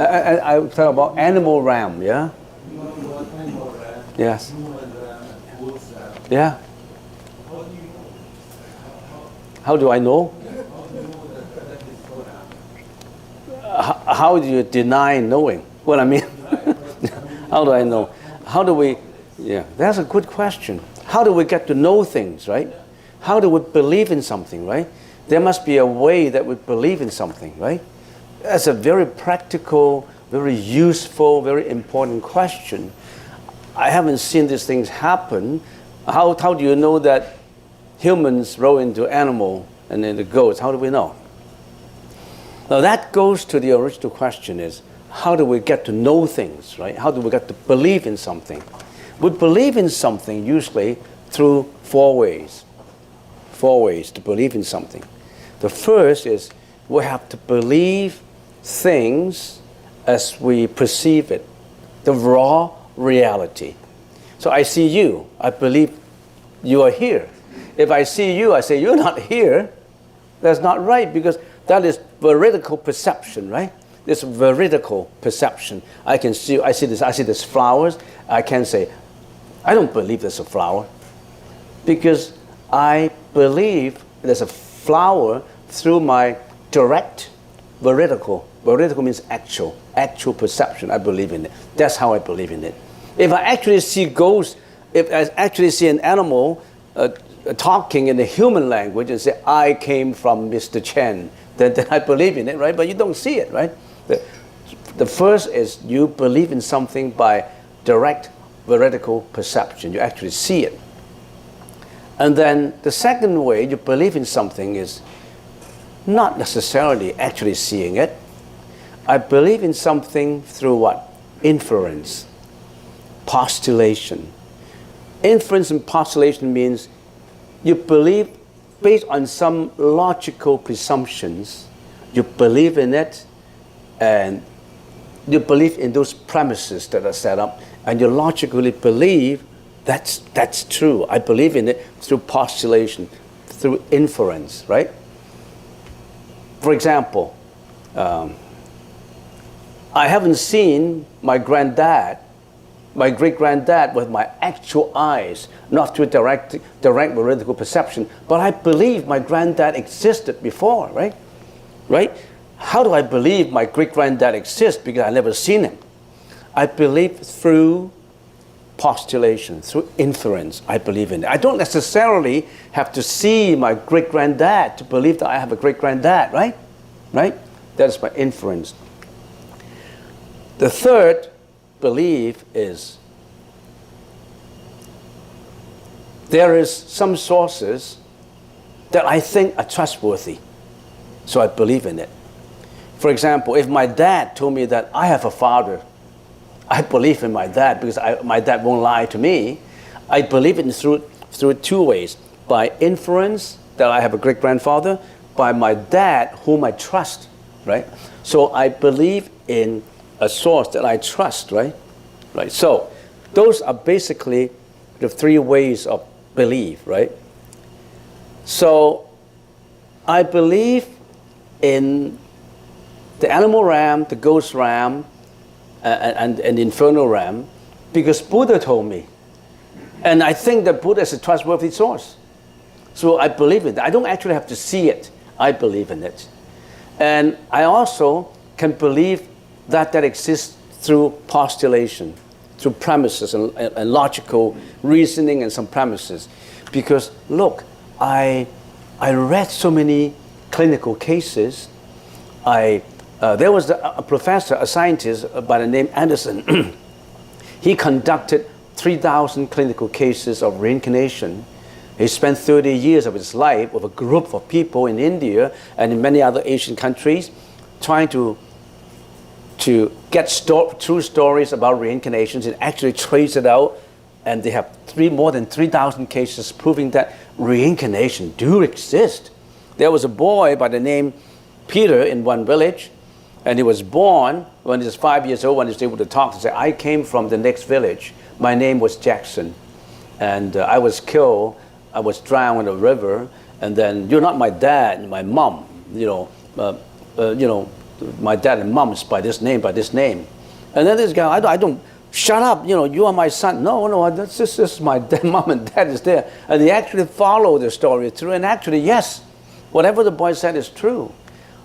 I talk about animal realm, yeah? Yes. Yeah. How do I know? How do you deny knowing? What I mean? How do I know? How do we, yeah, that's a good question. How do we get to know things, right? How do we believe in something, right? There must be a way that we believe in something, right? That's a very practical, very useful, very important question. I haven't seen these things happen. How do you know that humans grow into animal and then the goats? How do we know? Now that goes to the original question is, how do we get to know things, right? How do we get to believe in something? We believe in something usually through four ways. Four ways to believe in something. The first is we have to believe things as we perceive it, the raw reality. So I see you, I believe you are here. If I see you, I say you're not here. That's not right, because that is veridical perception, right? This veridical perception. I see this flowers. I can say, I don't believe there's a flower, because I believe there's a flower through my direct veridical. Veridical means actual perception. I believe in it. That's how I believe in it. If I actually see ghosts, if I actually see an animal talking in the human language and say, I came from Mr. Chen, then I believe in it, right? But you don't see it, right? The first is you believe in something by direct veridical perception. You actually see it. And then the second way you believe in something is not necessarily actually seeing it. I believe in something through what? Inference, postulation. Inference and postulation means you believe based on some logical presumptions. You believe in it, and you believe in those premises that are set up, and you logically believe that's true. I believe in it through postulation, through inference, right? For example, I haven't seen my granddad, my great-granddad with my actual eyes, not through direct veridical perception, but I believe my granddad existed before, right? Right? How do I believe my great-granddad exists? Because I've never seen him. I believe through postulation, through inference. I believe in it. I don't necessarily have to see my great-granddad to believe that I have a great-granddad, right? Right? That is my inference. The third belief is there is some sources that I think are trustworthy, so I believe in it. For example, if my dad told me that I have a father, I believe in my dad because my dad won't lie to me. I believe it through two ways: by inference that I have a great-grandfather, by my dad whom I trust, right? So I believe in a source that I trust, right? Right. So those are basically the three ways of belief, right? So I believe in the animal realm, the ghost realm, and the infernal realm because Buddha told me. And I think that Buddha is a trustworthy source. So I believe in it. I don't actually have to see it. I believe in it. And I also can believe that exists through postulation, through premises and logical reasoning and some premises. Because look, I read so many clinical cases. There was a professor, a scientist by the name Anderson. He conducted 3,000 clinical cases of reincarnation. He spent 30 years of his life with a group of people in India and in many other Asian countries trying to to get true stories about reincarnations and actually trace it out. And they have more than 3,000 cases proving that reincarnation do exist. There was a boy by the name Peter in one village, and he was born when he was 5 years old, when he was able to talk, to say, I came from the next village. My name was Jackson, and I was killed. I was drowned in a river, and then you're not my dad, my mom. My dad and mom is by this name. And then this guy, I don't. Shut up, you are my son. No, this is my mom and dad is there. And they actually follow the story through. And actually, yes, whatever the boy said is true.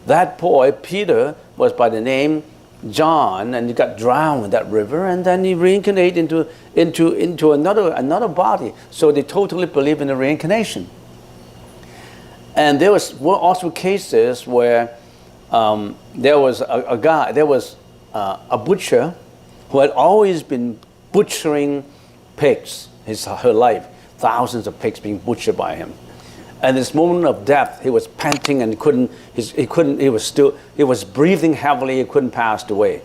That boy, Peter, was by the name John, and he got drowned in that river, and then he reincarnated into another body. So they totally believe in the reincarnation. And were also cases where there was a butcher who had always been butchering pigs her life, thousands of pigs being butchered by him. And this moment of death, he was panting and he was breathing heavily, he couldn't pass away.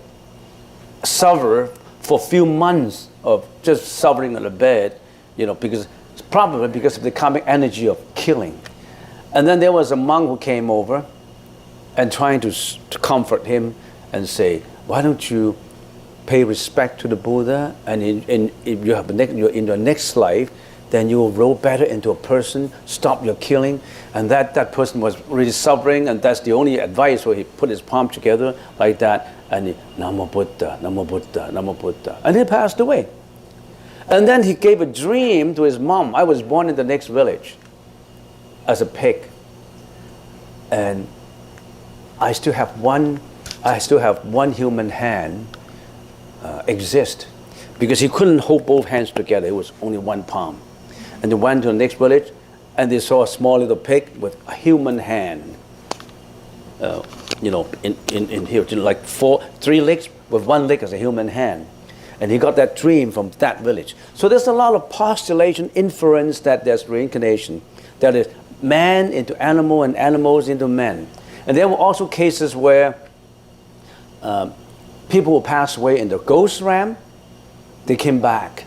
Suffer for a few months of just suffering on the bed, probably because of the karmic energy of killing. And then there was a monk who came over and trying to comfort him and say, why don't you pay respect to the Buddha, and if you're in your next life, then you will grow better into a person, stop your killing. And that person was really suffering, and that's the only advice where he put his palm together like that, and he, Namo Buddha, Namo Buddha, Namo Buddha. And he passed away. And then he gave a dream to his mom. I was born in the next village as a pig. And I still have one human hand exist, because he couldn't hold both hands together. It was only one palm. And they went to the next village, and they saw a small little pig with a human hand. In here, like 3 legs with 1 leg as a human hand. And he got that dream from that village. So there's a lot of postulation, inference that there's reincarnation. That is man into animal and animals into men. And there were also cases where people who passed away in the ghost realm, they came back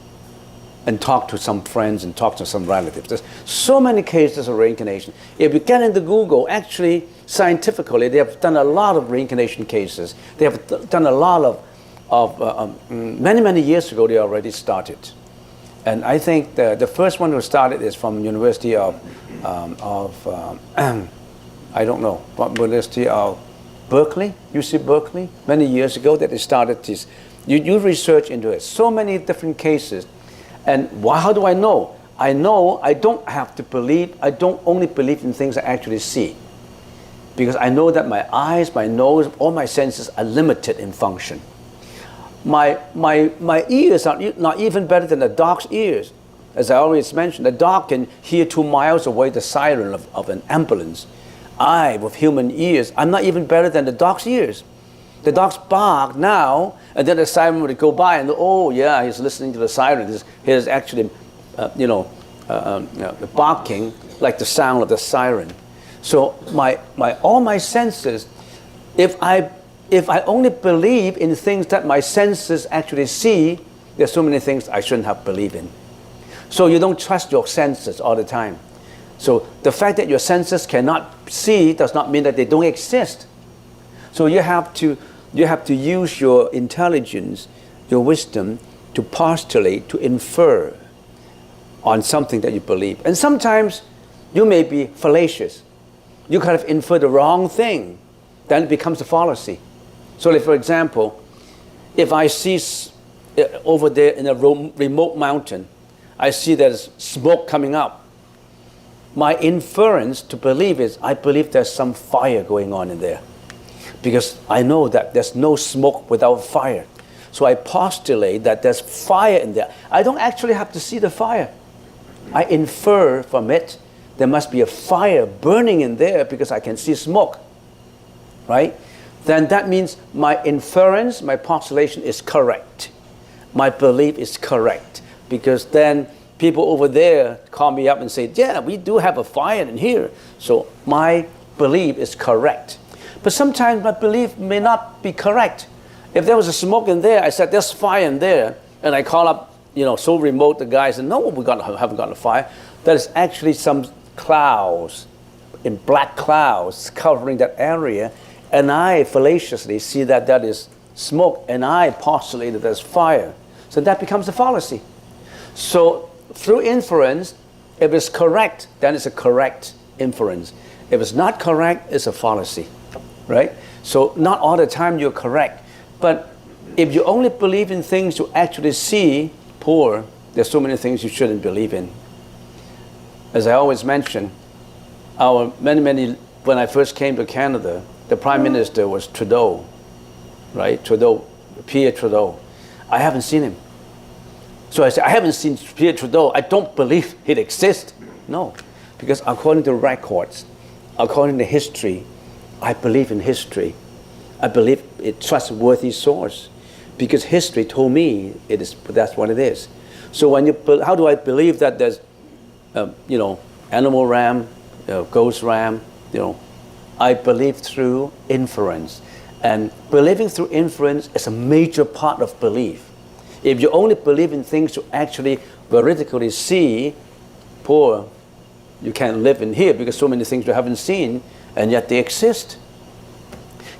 and talked to some friends and talked to some relatives. There's so many cases of reincarnation. If you get into Google, actually, scientifically, they have done a lot of reincarnation cases. They have done a lot of many years ago, they already started. And I think the first one who started is from University of I don't know, what University of Berkeley, UC Berkeley, many years ago that they started this. You research into it. So many different cases. And how do I know? I know I don't have to believe, I don't only believe in things I actually see. Because I know that my eyes, my nose, all my senses are limited in function. My ears are not even better than a dog's ears. As I always mentioned, a dog can hear 2 miles away the siren of an ambulance. I, with human ears, I'm not even better than the dog's ears. The dog's bark now, and then the siren would go by, and oh yeah, he's listening to the siren. He's actually, barking like the sound of the siren. So all my senses, if I only believe in things that my senses actually see, there's so many things I shouldn't have believed in. So you don't trust your senses all the time. So the fact that your senses cannot see does not mean that they don't exist. So you have to use your intelligence, your wisdom, to postulate, to infer on something that you believe. And sometimes you may be fallacious. You kind of infer the wrong thing, then it becomes a fallacy. So like, for example, if I see over there in a remote mountain, I see there's smoke coming up. My inference to believe is, I believe there's some fire going on in there. Because I know that there's no smoke without fire. So I postulate that there's fire in there. I don't actually have to see the fire. I infer from it there must be a fire burning in there because I can see smoke. Right? Then that means my inference, my postulation is correct. My belief is correct. Because then people over there call me up and say, yeah, we do have a fire in here. So my belief is correct. But sometimes my belief may not be correct. If there was a smoke in there, I said, there's fire in there, and I call up, so remote, the guy said, no, haven't got a fire. That is actually some clouds, in black clouds covering that area, and I fallaciously see that is smoke, and I postulate that there's fire. So that becomes a fallacy. So through inference, if it's correct, then it's a correct inference. If it's not correct, it's a fallacy, right? So not all the time you're correct. But if you only believe in things you actually see, there's so many things you shouldn't believe in. As I always mention, when I first came to Canada, the Prime Minister was Trudeau, right? Pierre Trudeau. I haven't seen him. So I said, I haven't seen Pierre Trudeau. I don't believe it exists. No, because according to records, according to history, I believe in history. I believe it's a trustworthy source, because history told me that's what it is. So how do I believe that there's, animal ram, ghost ram, I believe through inference. And believing through inference is a major part of belief. If you only believe in things you actually veridically see, you can't live in here, because so many things you haven't seen, and yet they exist.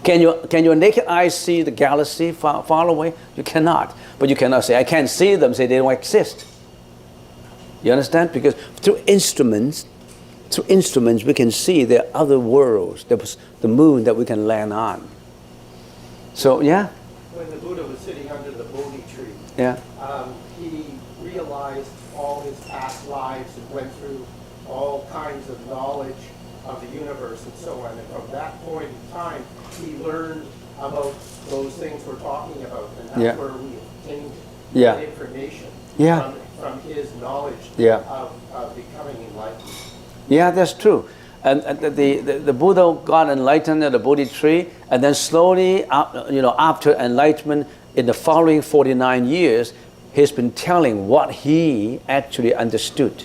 Can your naked eye see the galaxy far away? You cannot. But you cannot say, I can't see them, say they don't exist. You understand? Because through instruments, we can see there are other worlds. There was the moon that we can land on. So, yeah? When the Buddha was sitting under the Bodhi tree, yeah. He realized all his past lives and went through all kinds of knowledge of the universe and so on. And from that point in time, he learned about those things we're talking about. And that's where we obtained that information from his knowledge of becoming enlightened. Yeah, that's true. And the Buddha got enlightened at the Bodhi tree, and then slowly, after enlightenment, in the following 49 years, he's been telling what he actually understood.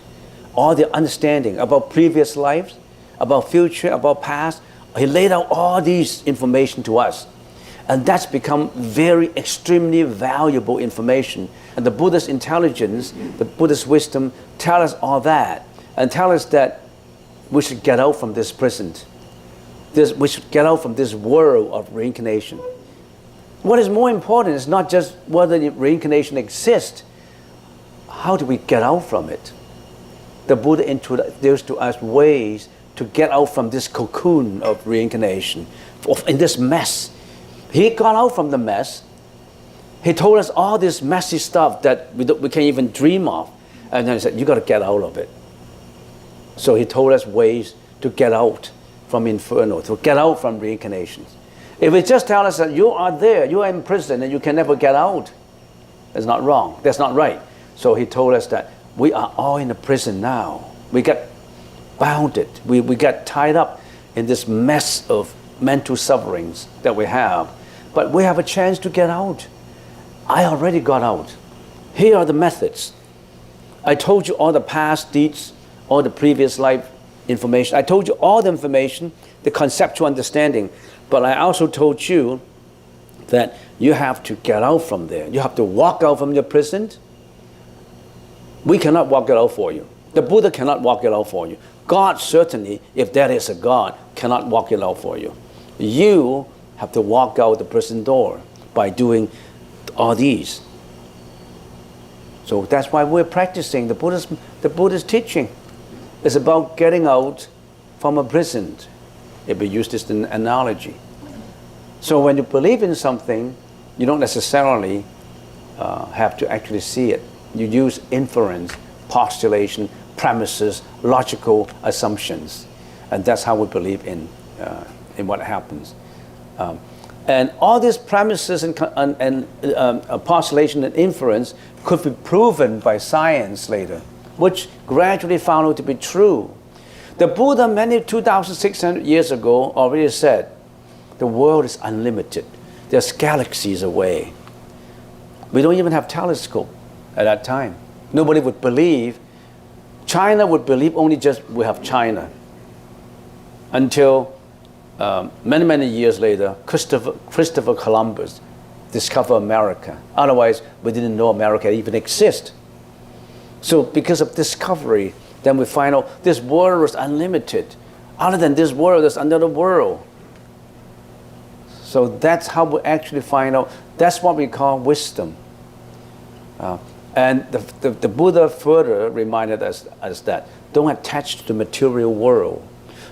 All the understanding about previous lives, about future, about past. He laid out all these information to us. And that's become very extremely valuable information. And the Buddha's intelligence, the Buddha's wisdom, tell us all that. And tell us that we should get out from this prison. We should get out from this world of reincarnation. What is more important is not just whether reincarnation exists. How do we get out from it? The Buddha introduced to us ways to get out from this cocoon of reincarnation, in this mess. He got out from the mess. He told us all this messy stuff that we can't even dream of. And then he said, you got to get out of it. So he told us ways to get out from inferno, to get out from reincarnations. If he just tell us that you are there, you are in prison and you can never get out, that's not wrong, that's not right. So he told us that we are all in a prison now. We got bounded, we got tied up in this mess of mental sufferings that we have. But we have a chance to get out. I already got out. Here are the methods. I told you all the past deeds, all the previous life information. I told you all the information, the conceptual understanding. But I also told you that you have to get out from there. You have to walk out from your prison. We cannot walk it out for you. The Buddha cannot walk it out for you. God certainly, if there is a God, cannot walk it out for you. You have to walk out the prison door by doing all these. So that's why we're practicing the Buddha's teaching. It's about getting out from a prison, if we use this analogy. So when you believe in something, you don't necessarily have to actually see it. You use inference, postulation, premises, logical assumptions. And that's how we believe in what happens. And all these premises and postulation and inference could be proven by science later, which gradually found out to be true. The Buddha, many 2,600 years ago, already said, the world is unlimited. There's galaxies away. We don't even have telescope at that time. Nobody would believe. China would believe only just we have China. Until many, many years later, Christopher Columbus discover America. Otherwise, we didn't know America even exists. So because of discovery, then we find out this world is unlimited. Other than this world, there's another world. So that's how we actually find out. That's what we call wisdom. And the Buddha further reminded us that don't attach to the material world.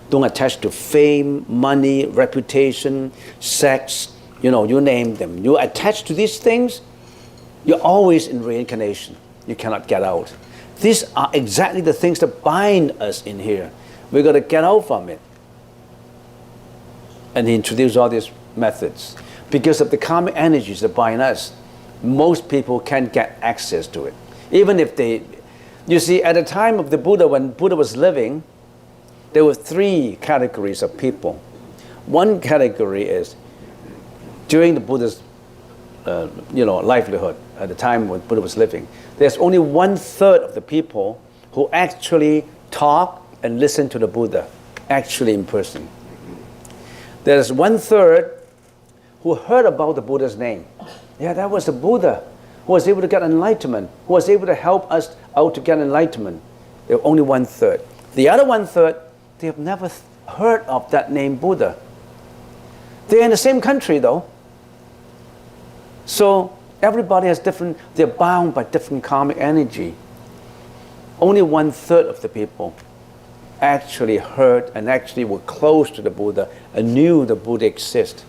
Don't attach to fame, money, reputation, sex, you name them. You attach to these things, you're always in reincarnation. You cannot get out. These are exactly the things that bind us in here. We've got to get out from it. And he introduced all these methods. Because of the karmic energies that bind us, most people can't get access to it. Even if they... You see, at the time of the Buddha, when Buddha was living, there were 3 categories of people. One category is, during the Buddha's livelihood, at the time when Buddha was living, there's only 1/3 of the people who actually talk and listen to the Buddha, actually in person. There's 1/3 who heard about the Buddha's name. Yeah, that was the Buddha who was able to get enlightenment, who was able to help us out to get enlightenment. There were only 1/3. The other 1/3, they have never heard of that name Buddha. They're in the same country though. So everybody has different, they're bound by different karmic energy. Only 1/3 of the people actually heard and actually were close to the Buddha and knew the Buddha exists.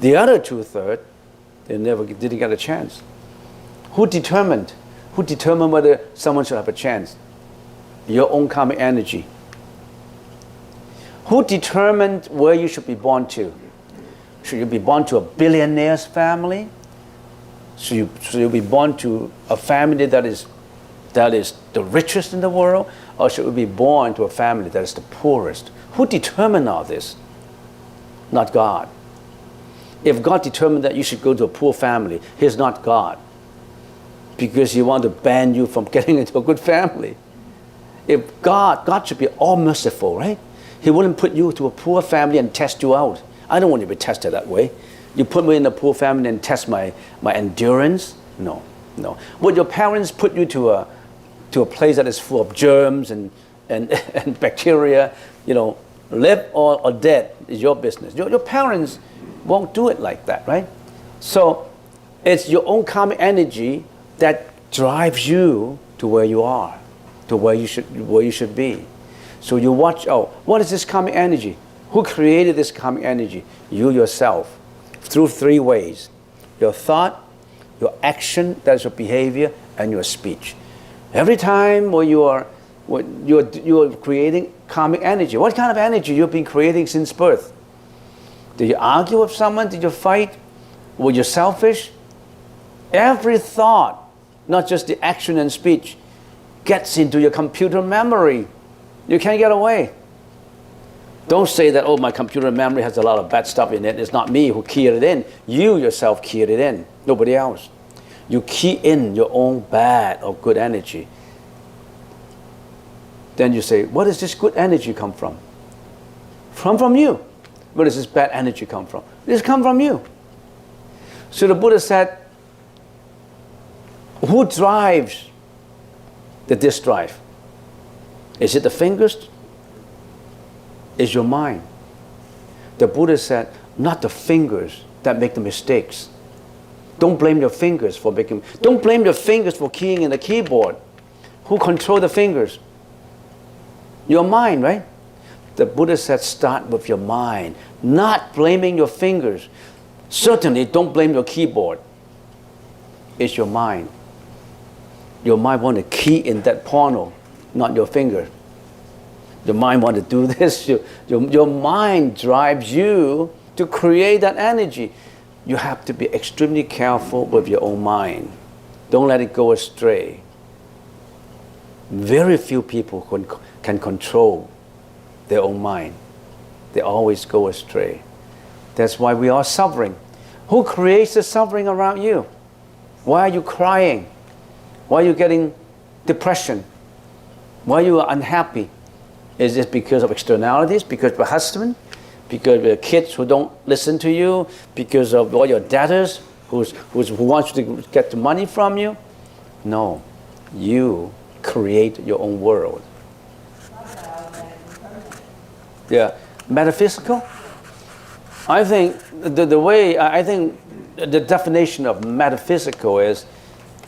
The other 2/3, they didn't get a chance. Who determined? Who determined whether someone should have a chance? Your own karmic energy. Who determined where you should be born to? Should you be born to a billionaire's family? Should you be born to a family that is the richest in the world? Or should you be born to a family that is the poorest? Who determined all this? Not God. If God determined that you should go to a poor family, He's not God. Because He wants to ban you from getting into a good family. If God should be all merciful, right? He wouldn't put you to a poor family and test you out. I don't want to be tested that way. You put me in a poor family and test my endurance? No. Would your parents put you to a place that is full of germs and bacteria? Live or dead is your business. Your parents won't do it like that, right? So it's your own karmic energy that drives you to where you are, to where you should be. So you watch out. What is this karmic energy? Who created this karmic energy? You yourself. Through 3 ways. Your thought, your action, that is your behavior, and your speech. Every time when you are creating karmic energy, what kind of energy you've been creating since birth? Did you argue with someone? Did you fight? Were you selfish? Every thought, not just the action and speech, gets into your computer memory. You can't get away. Don't say that, my computer memory has a lot of bad stuff in it. It's not me who keyed it in. You yourself keyed it in, nobody else. You key in your own bad or good energy. Then you say, where does this good energy come from? From you. Where does this bad energy come from? This comes from you. So the Buddha said, who drives the disk drive? Is it the fingers? Is your mind. The Buddha said, not the fingers that make the mistakes. Don't blame your fingers for making... Don't blame your fingers for keying in the keyboard. Who controls the fingers? Your mind, right? The Buddha said, start with your mind, not blaming your fingers. Certainly don't blame your keyboard. It's your mind. Your mind want to key in that porno, not your finger. Your mind want to do this. Your mind drives you to create that energy. You have to be extremely careful with your own mind. Don't let it go astray. Very few people can control their own mind. They always go astray. That's why we are suffering. Who creates the suffering around you? Why are you crying? Why are you getting depression? Why are you unhappy? Is it because of externalities? Because of your husband? Because of your kids who don't listen to you? Because of all your debtors? who wants to get the money from you. No, you create your own world. Yeah, metaphysical. I think the definition of metaphysical is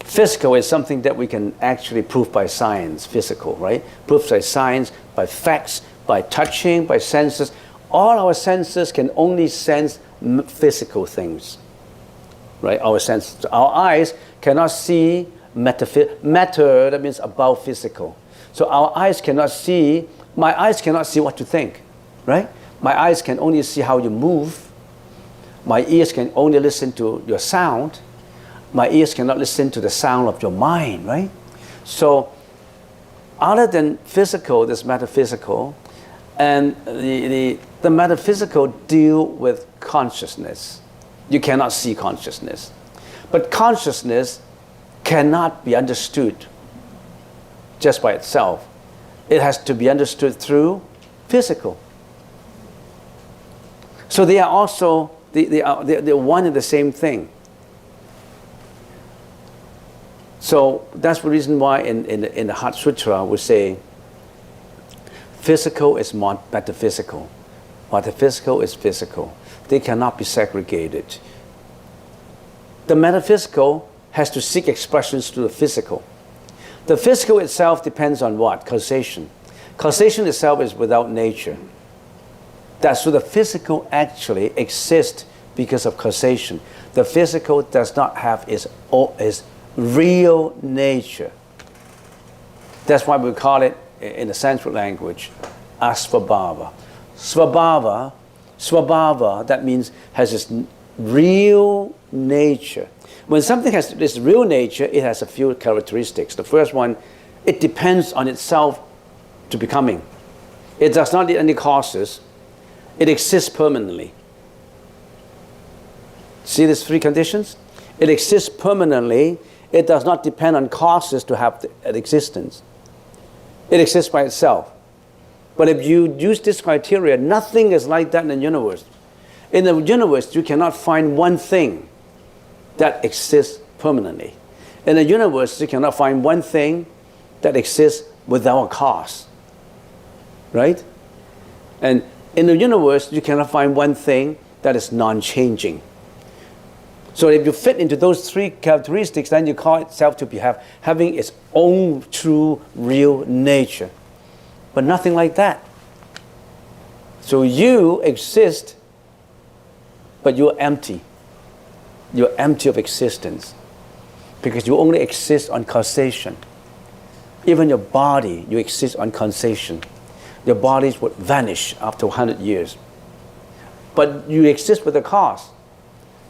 physical is something that we can actually prove by science. Physical, right? Proof by science, by facts, by touching, by senses. All our senses can only sense physical things, right? Our senses, our eyes cannot see matter. That means above physical. So our eyes cannot see. My eyes cannot see what you think, right? My eyes can only see how you move. My ears can only listen to your sound. My ears cannot listen to the sound of your mind, right? So, other than physical, there's metaphysical, and the metaphysical deal with consciousness. You cannot see consciousness, but consciousness cannot be understood just by itself. It has to be understood through physical. So they are also they're one and the same thing. So that's the reason why in the Heart Sutra we say physical is metaphysical, metaphysical is physical. They cannot be segregated. The metaphysical has to seek expressions to the physical. The physical itself depends on what? Causation. Causation itself is without nature. That's so the physical actually exists because of causation. The physical does not have its real nature. That's why we call it in the Sanskrit language asvabhava. Svabhava, that means has its real nature. When something has this real nature, it has a few characteristics. The first one, it depends on itself to becoming. It does not need any causes. It exists permanently. See these three conditions? It exists permanently. It does not depend on causes to have an existence. It exists by itself. But if you use this criteria, nothing is like that in the universe. In the universe, you cannot find one thing that exists permanently. In the universe, you cannot find one thing that exists without a cause. Right? And in the universe, you cannot find one thing that is non-changing. So if you fit into those three characteristics, then you call itself to be having its own true, real nature. But nothing like that. So you exist, but you're empty. You're empty of existence because you only exist on causation. Even your body, you exist on causation. Your bodies would vanish after 100 years. But you exist with a cause.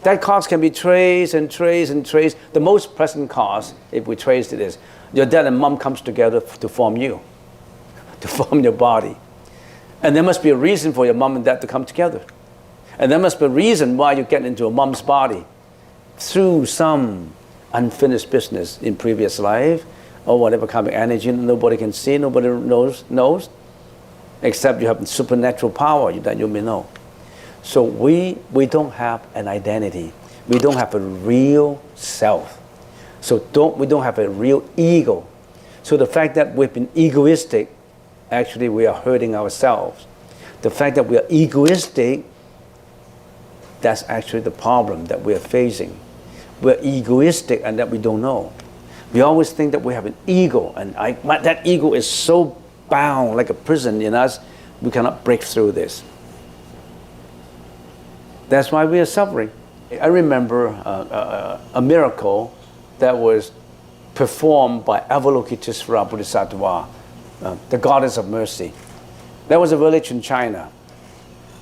That cause can be traced and traced and traced. The most present cause, if we traced it, is your dad and mom comes together to form you, to form your body. And there must be a reason for your mom and dad to come together. And there must be a reason why you get into a mom's body through some unfinished business in previous life or whatever kind of energy nobody can see, nobody knows, except you have supernatural power that you may know. So we don't have an identity. We don't have a real self. So we don't have a real ego. So the fact that we've been egoistic, actually we are hurting ourselves. The fact that we are egoistic, that's actually the problem that we are facing. We're egoistic and that we don't know. We always think that we have an ego, and that ego is so bound like a prison in us, we cannot break through this. That's why we are suffering. I remember a miracle that was performed by Avalokitesvara Bodhisattva, the goddess of mercy. There was a village in China,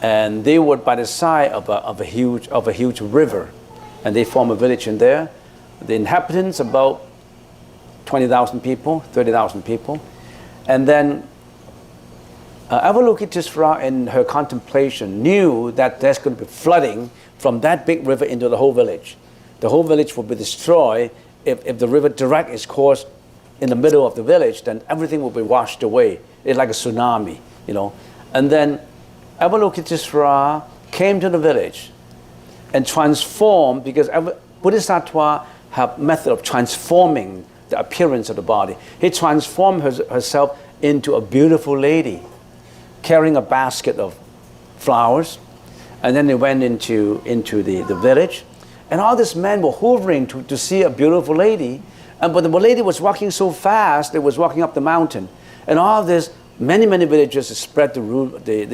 and they were by the side of a huge river, and they formed a village in there. The inhabitants about 20,000 people, 30,000 people, and then Avalokitesvara in her contemplation knew that there's going to be flooding from that big river into the whole village. The whole village will be destroyed if the river directs its course in the middle of the village, then everything will be washed away. It's like a tsunami, you know. And then Avalokitesvara came to the village and transformed, because Bodhisattva have method of transforming the appearance of the body. He transformed herself into a beautiful lady, carrying a basket of flowers. And then they went into the village. And all these men were hovering to see a beautiful lady. But the lady was walking so fast, they was walking up the mountain. And all this, many villages spread around that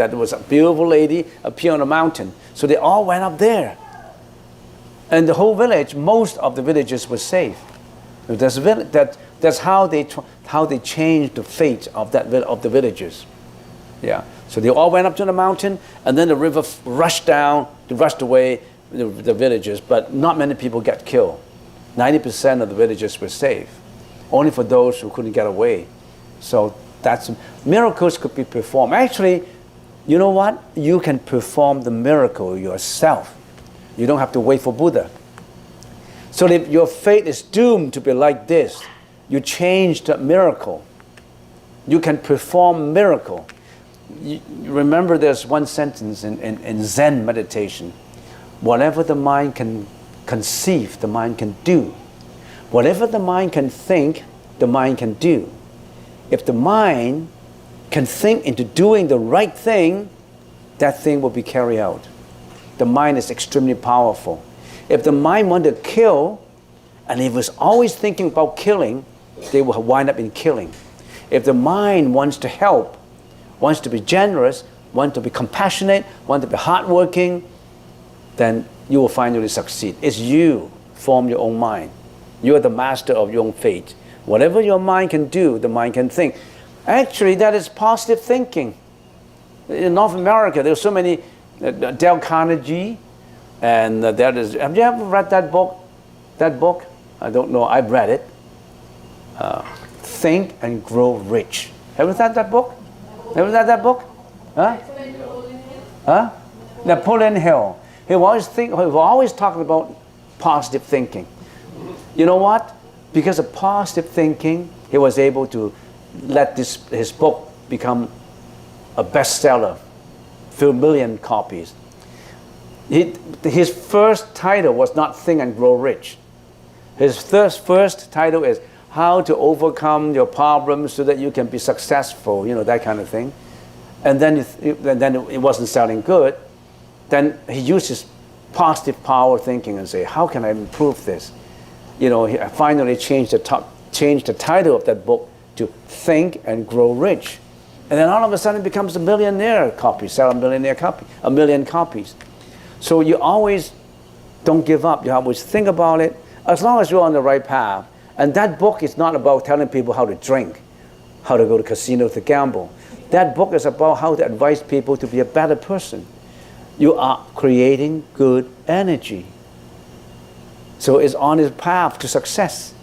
there was a beautiful lady appear on the mountain. So they all went up there. And the whole village, most of the villages were safe. That's how they changed the fate of the villages. Yeah. So they all went up to the mountain, and then the river rushed away the villages, but not many people got killed. 90% of the villages were safe, only for those who couldn't get away. So miracles could be performed. Actually, you know what? You can perform the miracle yourself. You don't have to wait for Buddha. So if your fate is doomed to be like this, you change the miracle. You can perform miracle. You remember there's one sentence in Zen meditation. Whatever the mind can conceive, the mind can do. Whatever the mind can think, the mind can do. If the mind can think into doing the right thing, that thing will be carried out. The mind is extremely powerful. If the mind wanted to kill, and it was always thinking about killing, they will wind up in killing. If the mind wants to help, wants to be generous, wants to be compassionate, wants to be hardworking, then you will finally succeed. It's you form your own mind. You are the master of your own fate. Whatever your mind can do, the mind can think. Actually, that is positive thinking. In North America, there are so many, Dale Carnegie, and there is, have you ever read that book? That book? I don't know, I've read it. Think and Grow Rich. Have you read that book? Have you read that book? Huh? Huh? Napoleon Hill. He was always talking about positive thinking. You know what? Because of positive thinking, he was able to let his book become a bestseller, fill million copies. His first title was not Think and Grow Rich. His first title is How to Overcome Your Problems so that you can be successful, that kind of thing. And then it wasn't selling good. Then he used his positive power thinking and say, how can I improve this? He finally changed the title of that book to Think and Grow Rich. And then all of a sudden it becomes a millionaire copy, sell a million copies. So you always don't give up. You always think about it, as long as you're on the right path. And that book is not about telling people how to drink, how to go to casinos to gamble. That book is about how to advise people to be a better person. You are creating good energy. So it's on its path to success.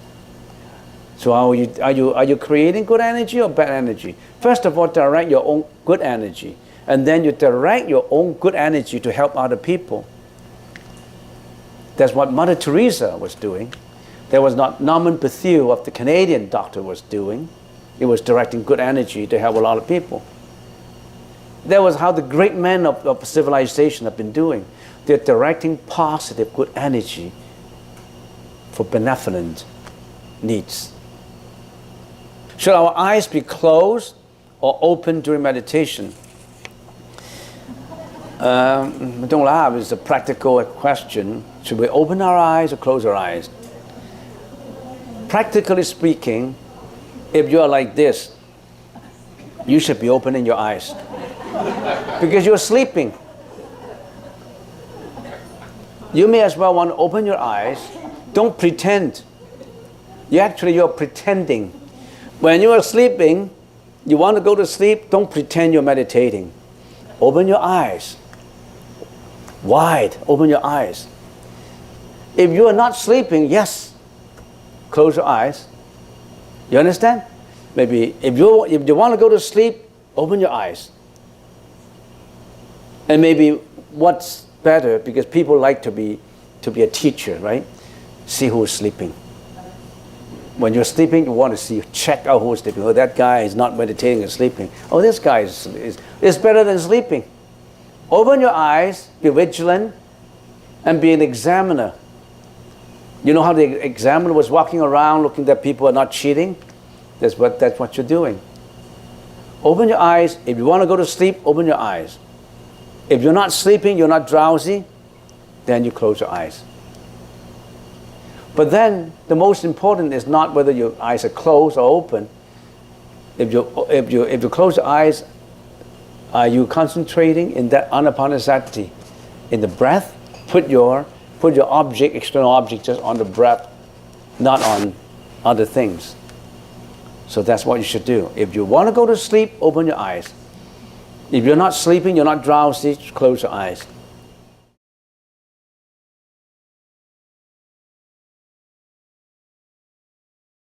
So are you creating good energy or bad energy? First of all, direct your own good energy. And then you direct your own good energy to help other people. That's what Mother Teresa was doing. That was not Norman Bethune of the Canadian doctor was doing. He was directing good energy to help a lot of people. That was how the great men of civilization have been doing. They're directing positive good energy for benevolent needs. Should our eyes be closed or open during meditation? Don't laugh, it's a practical question. Should we open our eyes or close our eyes? Practically speaking, if you are like this, you should be opening your eyes. Because you're sleeping. You may as well want to open your eyes. Don't pretend. You're pretending. When you are sleeping, you want to go to sleep, don't pretend you're meditating. Open your eyes. Wide, open your eyes. If you are not sleeping, yes, close your eyes. You understand? Maybe if you want to go to sleep, open your eyes. And maybe what's better, because people like to be a teacher, right? See who's sleeping. When you're sleeping, you want to check out who's sleeping. Oh, that guy is not meditating and sleeping. Oh, this guy is better than sleeping. Open your eyes, be vigilant, and be an examiner. You know how the examiner was walking around looking that people are not cheating? That's what you're doing. Open your eyes. If you want to go to sleep, open your eyes. If you're not sleeping, you're not drowsy, then you close your eyes. But then the most important is not whether your eyes are closed or open. If you close your eyes, are you concentrating in that anapanasati, in the breath? Put your object, external object, just on the breath, not on other things. So that's what you should do. If you want to go to sleep, open your eyes. If you're not sleeping, you're not drowsy, close your eyes.